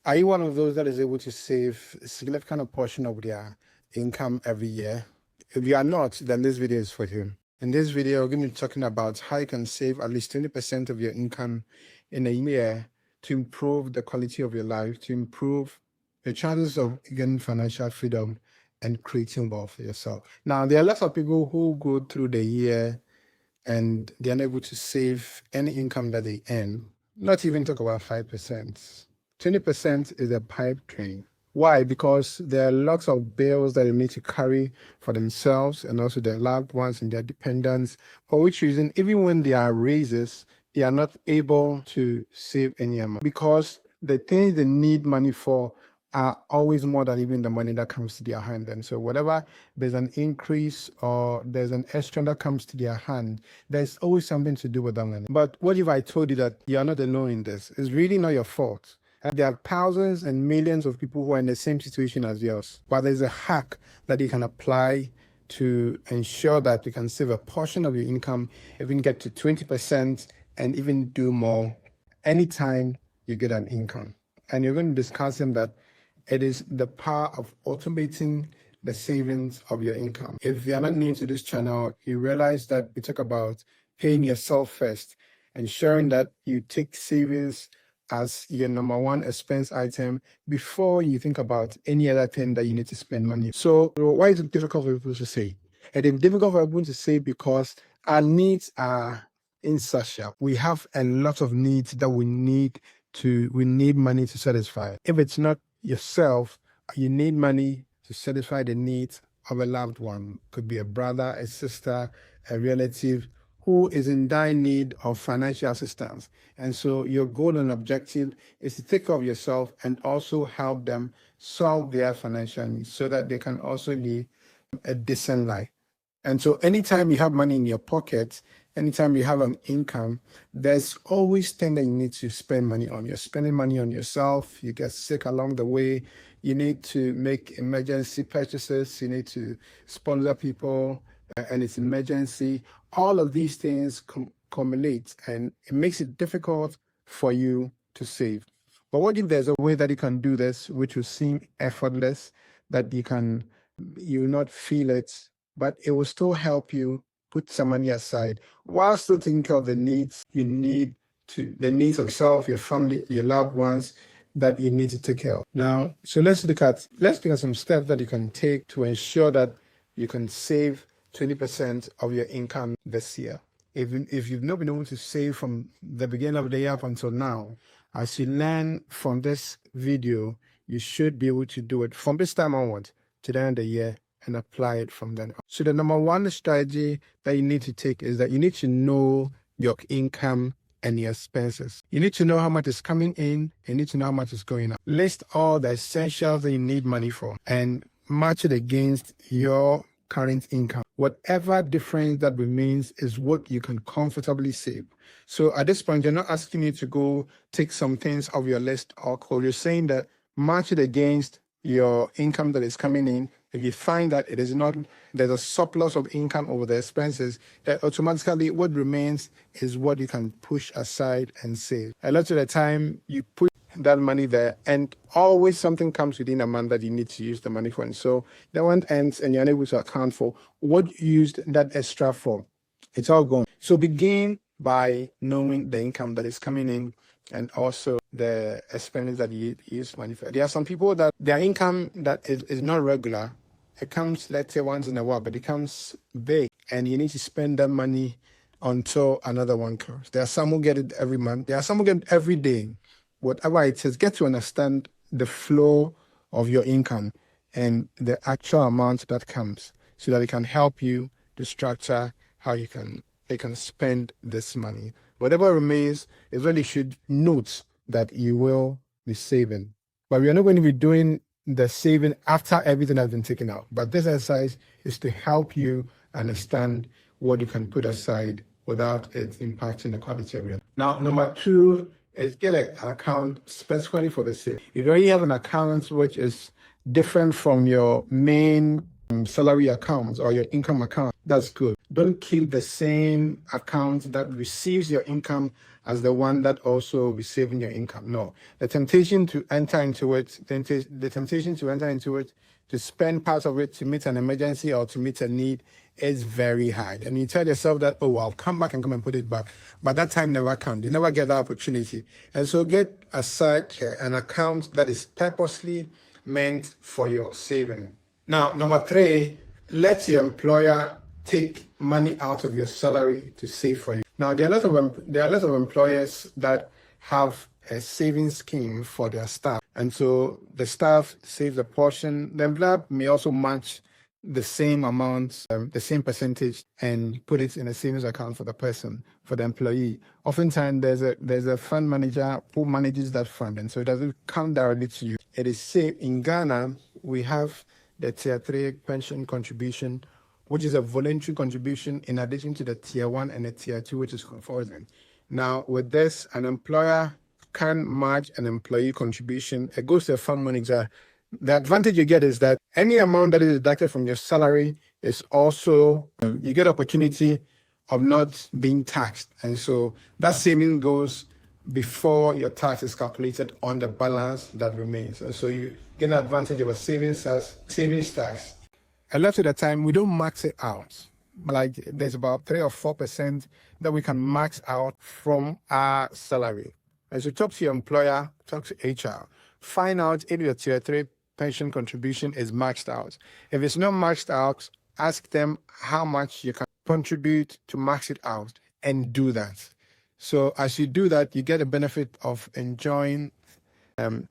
Are you one of those that is able to save a significant portion of their income every year? If you are not, then this video is for you. In this video, we're going to be talking about how you can save at least 20% of your income in a year to improve the quality of your life, to improve the chances of getting financial freedom and creating wealth for yourself. Now, there are lots of people who go through the year and they're unable to save any income that they earn, not even talk about 5%. 20% is a pipe dream. Why? Because there are lots of bills that they need to carry for themselves and also their loved ones and their dependents, for which reason, even when there are raises, they are not able to save any amount because the things they need money for are always more than even the money that comes to their hand. And so whatever there's an increase or there's an extra that comes to their hand, there's always something to do with that money. But what if I told you that you're not alone in this? It's really not your fault. There are thousands and millions of people who are in the same situation as yours. But there's a hack that you can apply to ensure that you can save a portion of your income, even get to 20% and even do more anytime you get an income. And you're going to discuss that it is the power of automating the savings of your income. If you're not new to this channel, you realize that we talk about paying yourself first, ensuring that you take savings as your number one expense item before you think about any other thing that you need to spend money. So why is it difficult for people to save? It is difficult for people to save because our needs are insatiable. We have a lot of needs that we need money to satisfy. If it's not yourself, you need money to satisfy the needs of a loved one. Could be a brother, a sister, a relative who is in dire need of financial assistance. And so your goal and objective is to take care of yourself and also help them solve their financial needs so that they can also live a decent life. And so anytime you have money in your pocket, anytime you have an income, there's always things that you need to spend money on. You're spending money on yourself, you get sick along the way, you need to make emergency purchases, you need to sponsor people, and it's emergency. All of these things accumulate and it makes it difficult for you to save. But what if there's a way that you can do this, which will seem effortless, that you will not feel it, but it will still help you put some money aside while still taking care of the needs the needs of yourself, your family, your loved ones that you need to take care of. Now, so let's look at some steps that you can take to ensure that you can save 20% of your income this year. If you've not been able to save from the beginning of the year up until now, as you learn from this video, you should be able to do it from this time onward to the end of the year and apply it from then on. So the number one strategy that you need to take is that you need to know your income and your expenses. You need to know how much is coming in, you need to know how much is going out. List all the essentials that you need money for and match it against your current income. Whatever difference that remains is what you can comfortably save. So at this point, you're not asking you to go take some things off your list or call. You're saying that match it against your income that is coming in. If you find that it is not, there's a surplus of income over the expenses, that automatically what remains is what you can push aside and save. A lot of the time you put that money there and always something comes within a month that you need to use the money for. And so that one ends and you're unable to account for what you used that extra for. It's all gone. So begin by knowing the income that is coming in and also the expenses that you use money for. There are some people that their income that is not regular. It comes, let's say, once in a while, but it comes big and you need to spend that money until another one comes. There are some who get it every month. There are some who get it every day. Whatever it is, get to understand the flow of your income and the actual amount that comes so that it can help you to structure how you can spend this money. Whatever remains is when you should note that you will be saving. But we are not going to be doing the saving after everything has been taken out. But this exercise is to help you understand what you can put aside without it impacting the quality of your life. Now, number two is get an account specifically for the save. If you already have an account which is different from your main salary account or your income account, that's good. Don't keep the same account that receives your income as the one that also receiving your income. No, the temptation to enter into it, the temptation to enter into it, to spend part of it to meet an emergency or to meet a need is very high. And you tell yourself that, oh, I'll come back and come and put it back. But that time never comes. You never get that opportunity. And so get aside an account that is purposely meant for your saving. Now, number 3, let your employer take money out of your salary to save for you. Now, there are a lot of employers that have a savings scheme for their staff. And so the staff saves a portion. The employer may also match the same amount, the same percentage, and put it in a savings account for the person, for the employee. Oftentimes, there's a fund manager who manages that fund, and so it doesn't come directly to you. It is safe. In Ghana, we have the Tier 3 pension contribution, which is a voluntary contribution in addition to the Tier 1 and the Tier 2, which is compulsory. Now, with this, an employer can match an employee contribution. It goes to a fund manager. The advantage you get is that any amount that is deducted from your salary is also, you get opportunity of not being taxed. And so that saving goes before your tax is calculated on the balance that remains. And so you get an advantage of a savings tax. A lot of the time, we don't max it out. Like there's about 3 or 4% that we can max out from our salary. And so talk to your employer, talk to HR, find out if your Tier 3 pension contribution is maxed out. If it's not maxed out, ask them how much you can contribute to max it out and do that. So as you do that, you get a benefit of enjoying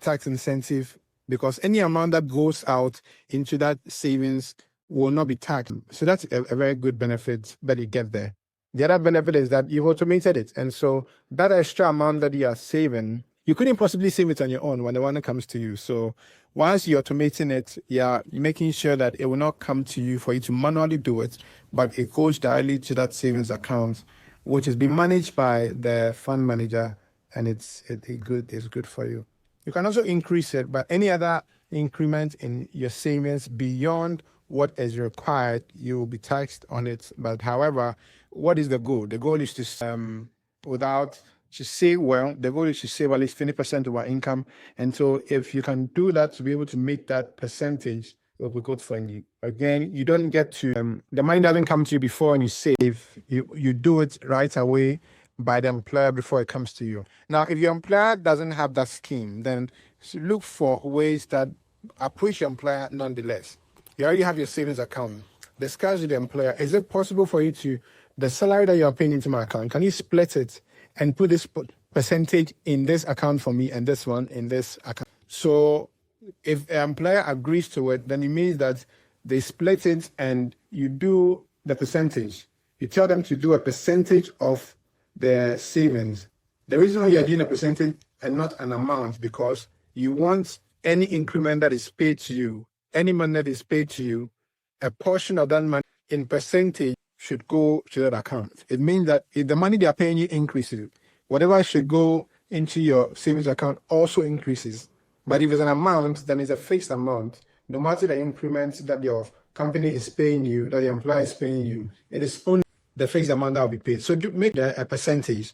tax incentive, because any amount that goes out into that savings will not be taxed. So that's a very good benefit that you get there. The other benefit is that you've automated it. And so that extra amount that you are saving, you couldn't possibly save it on your own when the one comes to you. So once you're automating it, you're making sure that it will not come to you for you to manually do it, but it goes directly to that savings account, which is being managed by the fund manager, and it's good for you. You can also increase it, but any other increment in your savings beyond what is required, you will be taxed on it. But however, what is the goal? The goal is to the goal is to save at least 20% of our income. And so if you can do that to be able to meet that percentage, it will be good for you. Again, you don't get to, the money doesn't come to you before and you save. You do it right away by the employer before it comes to you. Now, if your employer doesn't have that scheme, then look for ways that approach your employer nonetheless. You already have your savings account. Discuss with the employer. Is it possible for you to, the salary that you are paying into my account, can you split it and put this percentage in this account for me and this one in this account? So if an employer agrees to it, then it means that they split it and you do the percentage. You tell them to do a percentage of their savings. The reason why you're doing a percentage and not an amount, because you want any increment that is paid to you, any money that is paid to you, a portion of that money in percentage should go to that account. It means that if the money they are paying you increases, whatever should go into your savings account also increases. But if it's an amount, then it's a fixed amount. No matter the increments that your company is paying you, that your employer is paying you, it is only the fixed amount that will be paid. So do make a percentage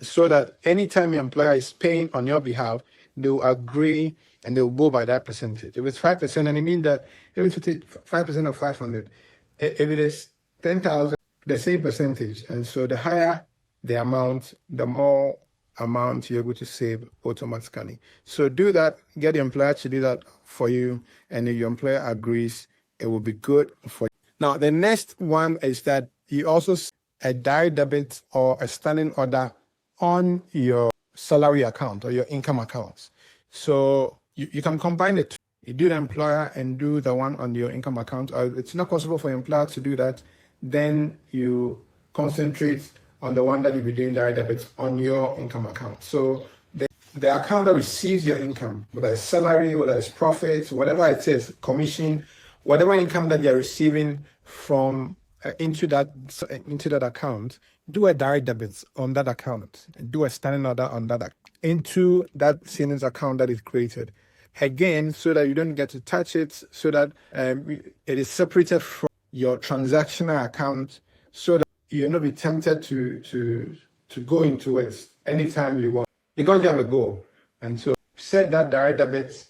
so that anytime your employer is paying on your behalf, they will agree and they will go by that percentage. If it's 5%, and it means that if it's 5% of 500, if it is 10,000, the same percentage. And so the higher the amount, the more amount you're able to save automatically. So do that, get the employer to do that for you, and if your employer agrees, it will be good for you. Now, the next one is that you also set a direct debit or a standing order on your salary account or your income accounts. So you can combine it. You do the employer and do the one on your income account. Or it's not possible for your employer to do that, then you concentrate on the one that you'll be doing direct debits on your income account. So the account that receives your income, whether it's salary, whether it's profits, whatever it is, commission, whatever income that you're receiving from into that account, do a direct debit on that account, do a standing order on that into that savings account that is created. Again, so that you don't get to touch it, so that it is separated from your transactional account, so that you'll not be tempted to go into it anytime you want. Because you have a goal. And so set that direct debit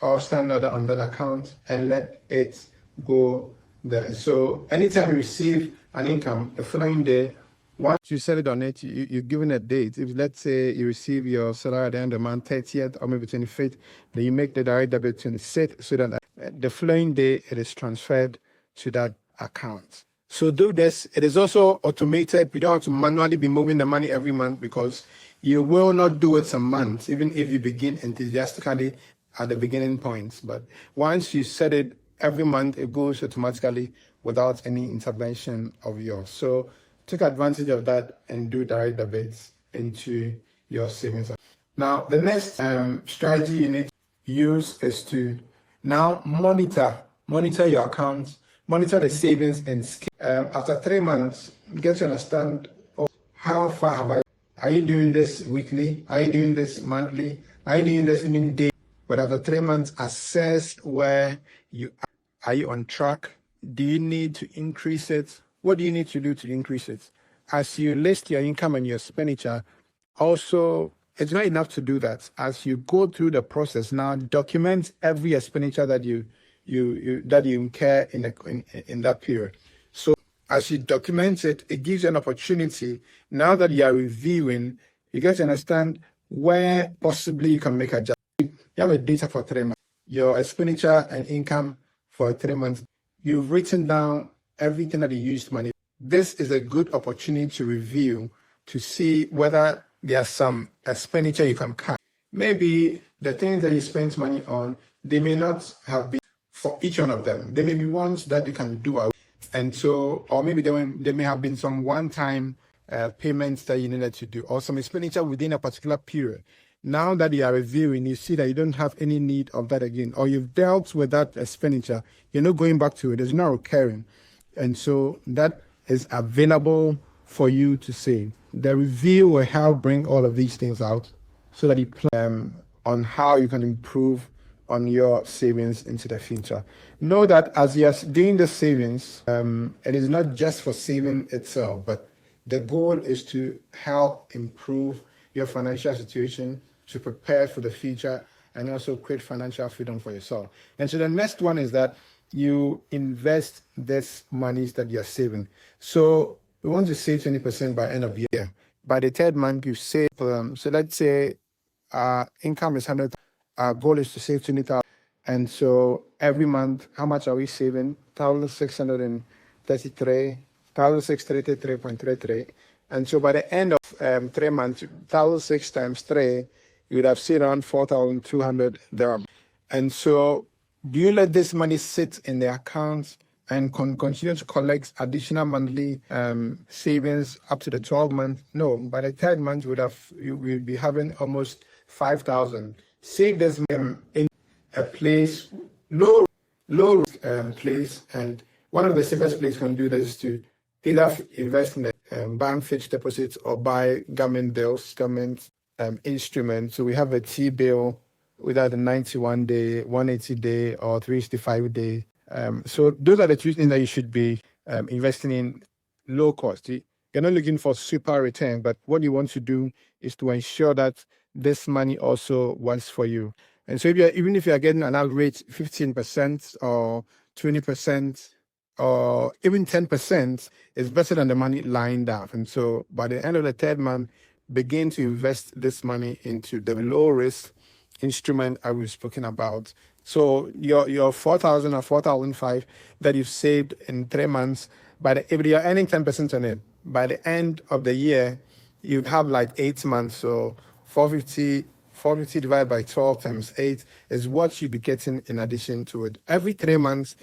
or stand order on that account and let it go there. So anytime you receive an income the following day, once you set it on it, you're given a date. If let's say you receive your salary at the end of the month, 30th or maybe 25th, then you make the direct debit 26th so that the following day it is transferred to that account. So do this. It is also automated. You don't have to manually be moving the money every month because you will not do it some months, even if you begin enthusiastically at the beginning points. But once you set it every month, it goes automatically without any intervention of yours. So take advantage of that and do direct debits into your savings. Now, the next strategy you need to use is to now monitor your accounts, monitor the savings and scale. After 3 months, get to understand how far have I. Are you doing this weekly? Are you doing this monthly? Are you doing this even daily? But after 3 months, assess where you are. Are you on track? Do you need to increase it? What do you need to do to increase it? As you list your income and your expenditure, also, it's not enough to do that. As you go through the process now, document every expenditure that you incur in that period. So as you document it, it gives you an opportunity. Now that you are reviewing, you get to understand where possibly you can make adjustments. You have a data for 3 months, your expenditure and income for 3 months. You've written down everything that you used money. This is a good opportunity to review to see whether there's some expenditure you can cut. Maybe the things that you spent money on, they may not have been for each one of them. There may be ones that you can do away. And so, or maybe there may have been some one-time payments that you needed to do, or some expenditure within a particular period. Now that you are reviewing, you see that you don't have any need of that again, or you've dealt with that expenditure, you're not going back to it, it's not recurring. And so that is available for you to save. The review will help bring all of these things out so that you plan on how you can improve on your savings into the future. Know that as you're doing the savings, it is not just for saving itself, but the goal is to help improve your financial situation, to prepare for the future, and also create financial freedom for yourself. And so the next one is that you invest this monies that you're saving. So we want to save 20% by end of the year. By the 3rd month, you save, so let's say income is 100,000. Our goal is to save 20,000. And so every month, how much are we saving? 1,633, 1,633.33. And so by the end of 3 months, 1,006 times 3, you would have seen around 4,200 there. And so do you let this money sit in the accounts and continue to collect additional monthly savings up to the 12 months? No, by the 3rd month, you will be having almost 5,000. Save this in a place, low place, and one of the safest places you can do this is to either invest in the bank fixed deposits or buy government bills, government instruments. So we have a T-bill without a 91-day, 180-day, or 365-day. So those are the 2 things that you should be investing in low cost. You're not looking for super return, but what you want to do is to ensure that this money also works for you. And so even if you're getting an average 15% or 20% or even 10%, it's better than the money lying down. And so by the end of the 3rd month, begin to invest this money into the low risk instrument I was speaking about. So your 4,000 or 4,005 that you've saved in 3 months, if you're earning 10% on it, by the end of the year, you'd have like 8 months. So 450 divided by 12 times 8 is what you'll be getting in addition to it. Every 3 months,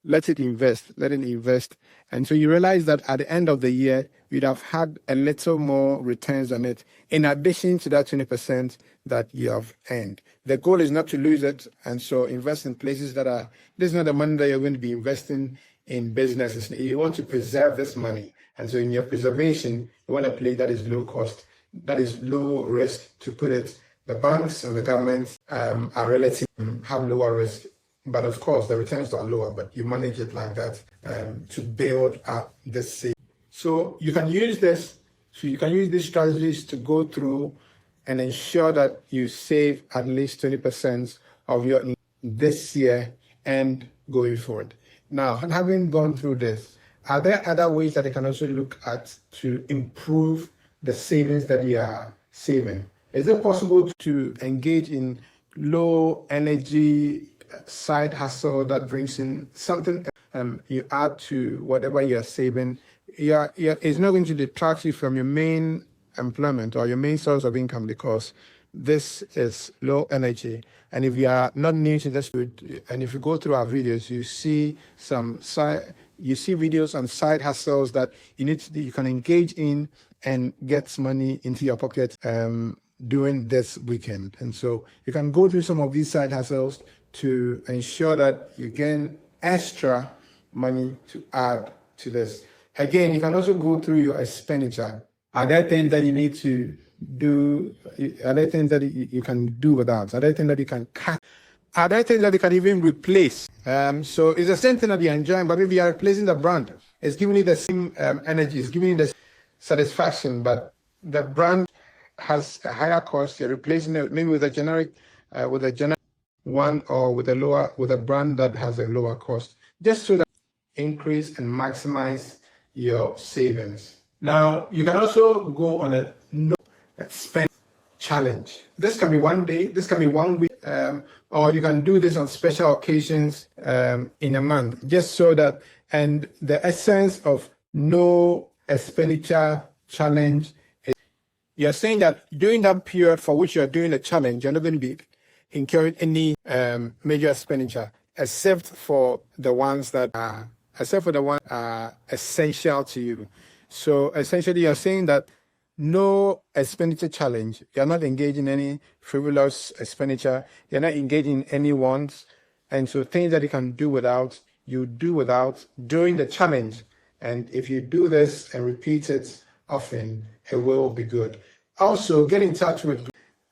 let it invest. And so you realize that at the end of the year, you'd have had a little more returns on it, in addition to that 20% that you have earned. The goal is not to lose it. And so invest in places this is not the money that you're going to be investing in businesses. You want to preserve this money. And so in your preservation, you want a place that is low cost, that is low risk to put it. The banks and the governments are relative, have lower risk but of course the returns are lower, but you manage it like that to build up this savings. So you can use this. So you can use these strategies to go through and ensure that you save at least 20% of your income this year and going forward. Now, having gone through this, are there other ways that you can also look at to improve the savings that you are saving? Is it possible to engage in low energy side hustle that brings in something you add to whatever you're saving? It's not going to detract you from your main employment or your main source of income, because this is low energy. And if you are not new to this, and if you go through our videos, you see videos on side hustles that you can engage in and get money into your pocket during this weekend. And so you can go through some of these side hustles to ensure that you gain extra money to add to this. Again, you can also go through your expenditure. Are there things that you need to do? Are there things that you can do without? Are there things that you can cut? Are there things that you can even replace? So it's the same thing that you're enjoying, but if you are replacing the brand, it's giving you the same energy, it's giving you the satisfaction, but the brand has a higher cost. You're replacing it maybe with a generic one, or with a brand that has a lower cost, just so that increase and maximize your savings. Now, you can also go on a no spend challenge. This can be one day, this can be 1 week, or you can do this on special occasions in a month, just so that, and the essence of no expenditure challenge is, you're saying that during that period for which you're doing the challenge, you're not going to be incurring any major expenditure, except for the ones that are essential to you. So essentially, you're saying that no expenditure challenge. You're not engaging in any frivolous expenditure. You're not engaging in any wants. And so things that you can do without, you do without during the challenge. And if you do this and repeat it often, it will be good. Also, get in touch with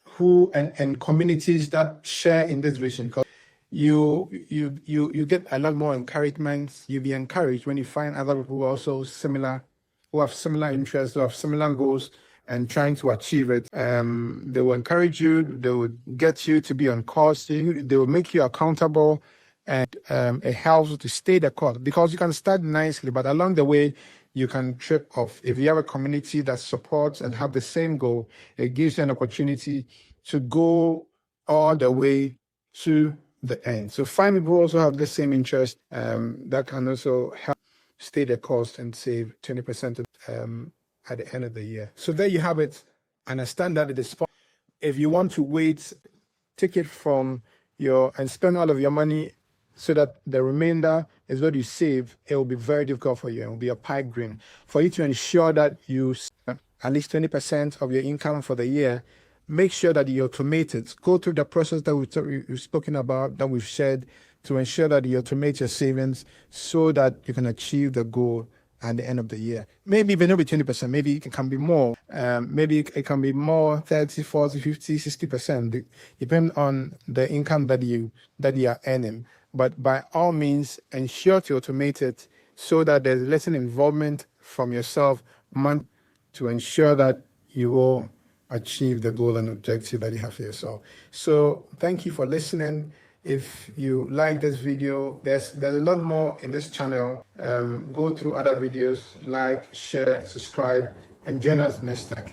who and communities that share in this vision, because you get a lot more encouragement. You'll be encouraged when you find other people who are also similar, who have similar interests, who have similar goals, and trying to achieve it. They will encourage you. They will get you to be on course. They will make you accountable, and it helps you to stay the course, because you can start nicely, but along the way, you can trip off. If you have a community that supports and have the same goal, it gives you an opportunity to go all the way to the end. So find people who also have the same interest that can also help stay the cost and save 20% at the end of the year. So there you have it. Understand that it is possible. If you want to wait, take it from and spend all of your money so that the remainder is what you save, it will be very difficult for you. It will be a pipe dream. For you to ensure that you save at least 20% of your income for the year, make sure that you automate it. Go through the process that we've spoken about, that we've shared, to ensure that you automate your savings so that you can achieve the goal at the end of the year. Maybe it may not be 20%, maybe it can be more. Maybe it can be more, 30, 40, 50, 60%, depending on the income that you are earning. But by all means, ensure to automate it so that there's less involvement from yourself to ensure that you will achieve the goal and objective that you have for yourself. So thank you for listening. If you like this video, there's a lot more in this channel. Go through other videos, like, share, subscribe, and join us next time.